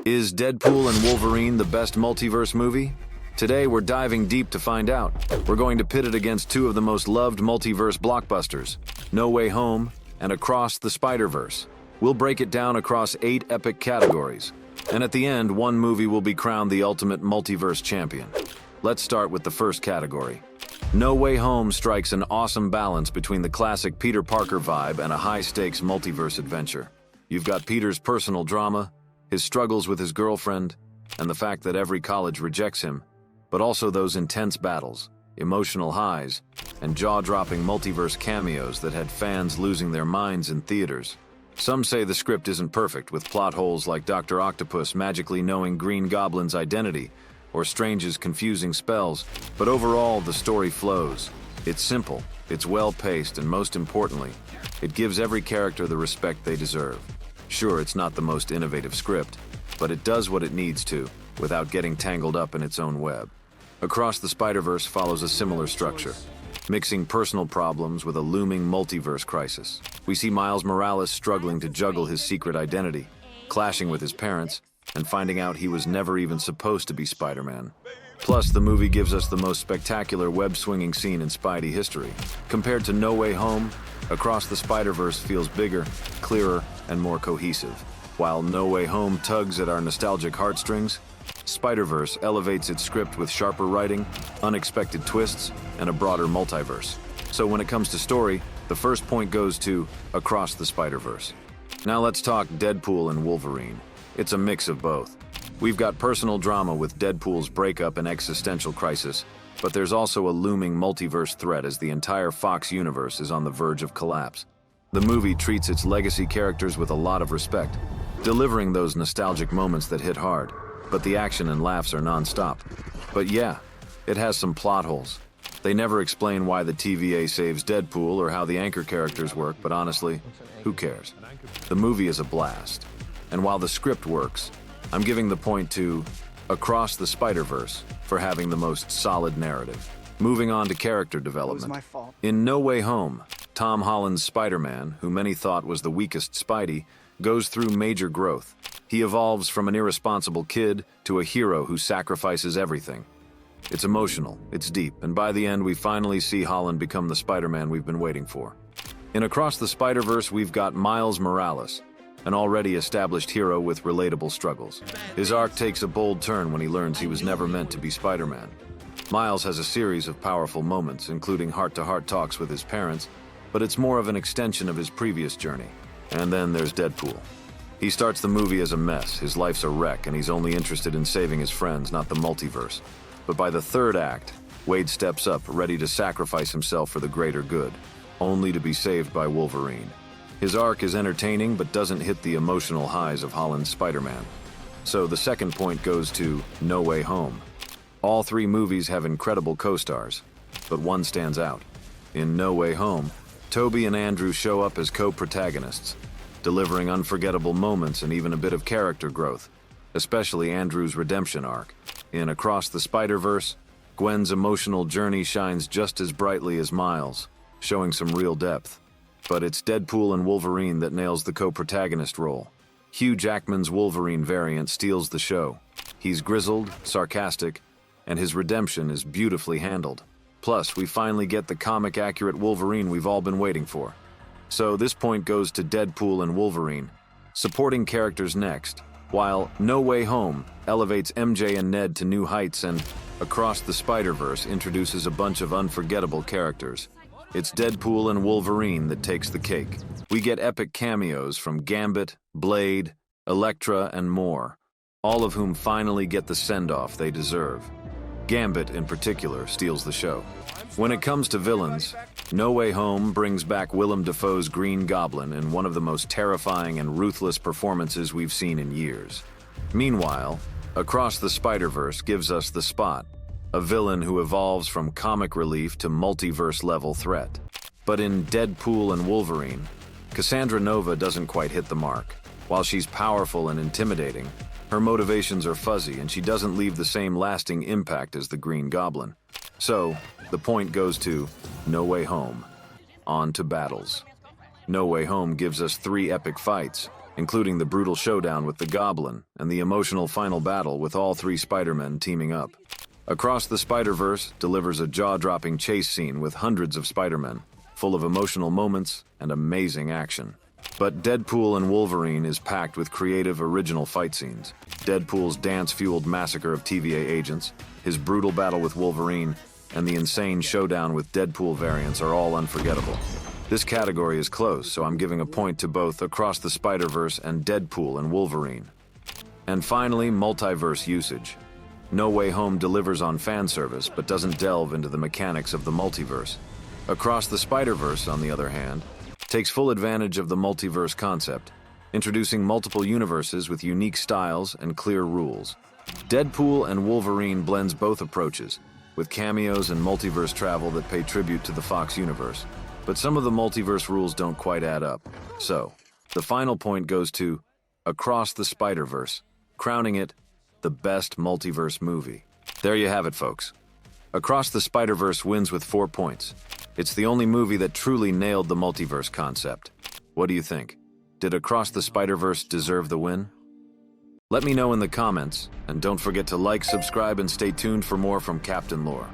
Is Deadpool and Wolverine the best multiverse movie? Today we're diving deep to find out. We're going to pit it against two of the most loved multiverse blockbusters, No Way Home and Across the Spider-Verse. We'll break it down across 8 epic categories. And at the end, one movie will be crowned the ultimate multiverse champion. Let's start with the first category. No Way Home strikes an awesome balance between the classic Peter Parker vibe and a high-stakes multiverse adventure. You've got Peter's personal drama, his struggles with his girlfriend, and the fact that every college rejects him, but also those intense battles, emotional highs, and jaw-dropping multiverse cameos that had fans losing their minds in theaters. Some say the script isn't perfect, with plot holes like Dr. Octopus magically knowing Green Goblin's identity, or Strange's confusing spells, but overall the story flows. It's simple, it's well-paced, and most importantly, it gives every character the respect they deserve. Sure, it's not the most innovative script, but it does what it needs to, without getting tangled up in its own web. Across the Spider-Verse follows a similar structure, mixing personal problems with a looming multiverse crisis. We see Miles Morales struggling to juggle his secret identity, clashing with his parents, and finding out he was never even supposed to be Spider-Man. Plus, the movie gives us the most spectacular web-swinging scene in Spidey history. Compared to No Way Home, Across the Spider-Verse feels bigger, clearer, and more cohesive. While No Way Home tugs at our nostalgic heartstrings, Spider-Verse elevates its script with sharper writing, unexpected twists, and a broader multiverse. So when it comes to story, the first point goes to Across the Spider-Verse. Now let's talk Deadpool and Wolverine. It's a mix of both. We've got personal drama with Deadpool's breakup and existential crisis, but there's also a looming multiverse threat as the entire Fox universe is on the verge of collapse. The movie treats its legacy characters with a lot of respect, delivering those nostalgic moments that hit hard, but the action and laughs are non-stop. But yeah, it has some plot holes. They never explain why the TVA saves Deadpool or how the anchor characters work, but honestly, who cares? The movie is a blast. And while the script works, I'm giving the point to Across the Spider-Verse for having the most solid narrative. Moving on to character development. In No Way Home, Tom Holland's Spider-Man, who many thought was the weakest Spidey, goes through major growth. He evolves from an irresponsible kid to a hero who sacrifices everything. It's emotional, it's deep, and by the end we finally see Holland become the Spider-Man we've been waiting for. In Across the Spider-Verse, we've got Miles Morales, an already established hero with relatable struggles. His arc takes a bold turn when he learns he was never meant to be Spider-Man. Miles has a series of powerful moments, including heart-to-heart talks with his parents, but it's more of an extension of his previous journey. And then there's Deadpool. He starts the movie as a mess, his life's a wreck, and he's only interested in saving his friends, not the multiverse. But by the third act, Wade steps up, ready to sacrifice himself for the greater good, only to be saved by Wolverine. His arc is entertaining, but doesn't hit the emotional highs of Holland's Spider-Man. So the second point goes to No Way Home. All 3 movies have incredible co-stars, but one stands out. In No Way Home, Toby and Andrew show up as co-protagonists, delivering unforgettable moments and even a bit of character growth, especially Andrew's redemption arc. In Across the Spider-Verse, Gwen's emotional journey shines just as brightly as Miles, showing some real depth. But it's Deadpool and Wolverine that nails the co-protagonist role. Hugh Jackman's Wolverine variant steals the show. He's grizzled, sarcastic, and his redemption is beautifully handled. Plus, we finally get the comic-accurate Wolverine we've all been waiting for. So this point goes to Deadpool and Wolverine. Supporting characters next, while No Way Home elevates MJ and Ned to new heights and Across the Spider-Verse introduces a bunch of unforgettable characters. It's Deadpool and Wolverine that takes the cake. We get epic cameos from Gambit, Blade, Elektra, and more, all of whom finally get the send-off they deserve. Gambit, in particular, steals the show. When it comes to villains, No Way Home brings back Willem Dafoe's Green Goblin in one of the most terrifying and ruthless performances we've seen in years. Meanwhile, Across the Spider-Verse gives us the Spot, a villain who evolves from comic relief to multiverse-level threat. But in Deadpool and Wolverine, Cassandra Nova doesn't quite hit the mark. While she's powerful and intimidating, her motivations are fuzzy and she doesn't leave the same lasting impact as the Green Goblin. So, the point goes to No Way Home. On to battles. No Way Home gives us 3 epic fights, including the brutal showdown with the Goblin and the emotional final battle with all three Spider-Men teaming up. Across the Spider-Verse delivers a jaw-dropping chase scene with hundreds of Spider-Men, full of emotional moments and amazing action. But Deadpool and Wolverine is packed with creative, original fight scenes. Deadpool's dance-fueled massacre of TVA agents, his brutal battle with Wolverine, and the insane showdown with Deadpool variants are all unforgettable. This category is close, so I'm giving a point to both Across the Spider-Verse and Deadpool and Wolverine. And finally, multiverse usage. No Way Home delivers on fan service, but doesn't delve into the mechanics of the multiverse. Across the Spider-Verse, on the other hand, takes full advantage of the multiverse concept, introducing multiple universes with unique styles and clear rules. Deadpool and Wolverine blends both approaches, with cameos and multiverse travel that pay tribute to the Fox universe. But some of the multiverse rules don't quite add up. So, the final point goes to Across the Spider-Verse, crowning it the best multiverse movie. There you have it, folks. Across the Spider-Verse wins with 4 points. It's the only movie that truly nailed the multiverse concept. What do you think? Did Across the Spider-Verse deserve the win? Let me know in the comments, and don't forget to like, subscribe, and stay tuned for more from Captain Lore.